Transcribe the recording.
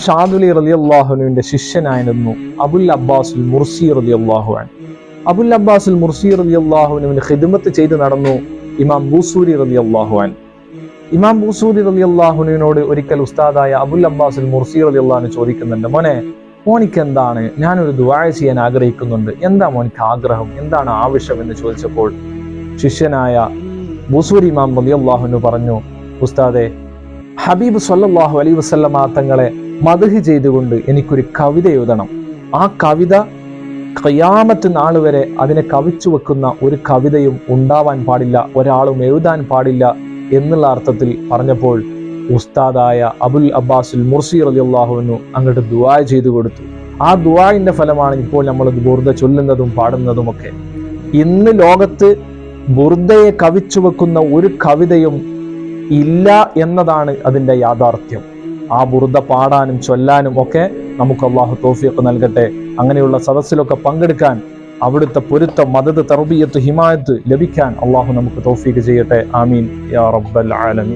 ഷാദുലി റളിയല്ലാഹുവിന്റെ ശിഷ്യനായിരുന്നു അബുൽ അബ്ബാസുൽ മുർസി റളിയല്ലാഹു അൻഹു. അബുൽ അബ്ബാസുൽ മുർസി റളിയല്ലാഹുവിന് ഖിദ്മത്ത് ചെയ്ത് നടന്നു ഇമാം ബൂസൂരി റളിയല്ലാഹു അൻഹു. ഇമാം ബൂസൂരി റളിയല്ലാഹുവിനോട് ഒരിക്കൽ ഉസ്താദായ അബുൽ അബ്ബാസുൽ മുർസി റളിയല്ലാഹു ചോദിക്കുന്നുണ്ട്, മോനിക്ക് എന്താണ്, ഞാനൊരു ദുആ ചെയ്യാൻ ആഗ്രഹിക്കുന്നുണ്ട്, എന്താ മോനിക്ക് ആഗ്രഹം, എന്താണ് ആവശ്യം എന്ന് ചോദിച്ചപ്പോൾ ശിഷ്യനായ ബൂസൂരി ഇമാം റളിയല്ലാഹു അൻഹു പറഞ്ഞു, ഉസ്താദെ, ഹബീബ് സ്വല്ലല്ലാഹു അലൈഹി വസല്ലമ തങ്ങളെ മദ്ഹ് ചെയ്തുകൊണ്ട് എനിക്കൊരു കവിത എഴുതണം. ആ കവിത ഖിയാമത്ത് നാൾ വരെ അതിനെ കവിച്ചു വെക്കുന്ന ഒരു കവിതയും ഉണ്ടാവാൻ പാടില്ല, ഒരാളും എഴുതാൻ പാടില്ല എന്നുള്ള അർത്ഥത്തിൽ പറഞ്ഞപ്പോൾ ഉസ്താദായ അബുൽ അബ്ബാസുൽ മുർസി റളിയല്ലാഹു അൻഹു അങ്ങോട്ട് ദുആ ചെയ്തു കൊടുത്തു. ആ ദുആഇന്റെ ഫലമാണ് ഇപ്പോൾ നമ്മൾ ബുർദ ചൊല്ലുന്നതും പാടുന്നതും ഒക്കെ. ഇന്ന് ലോകത്ത് ബുർദയെ കവിച്ചു വെക്കുന്ന ഒരു കവിതയും ഇല്ല എന്നതാണ് അതിന്റെ യാഥാർത്ഥ്യം. ആ ബുർദ പാടാനും ചൊല്ലാനും ഒക്കെ നമുക്ക് അല്ലാഹു തൗഫീഖ് നൽകട്ടെ. അങ്ങനെയുള്ള സദസ്സിലൊക്കെ പങ്കെടുക്കാൻ, അവിടുത്തെ പൊരുത്തം, മദദ്, തർബിയത്ത്, ഹിമായത്ത് ലഭിക്കാൻ അല്ലാഹു നമുക്ക് തൗഫീഖ് ചെയ്യട്ടെ. ആമീൻ യാ റബ്ബൽ ആലമീൻ.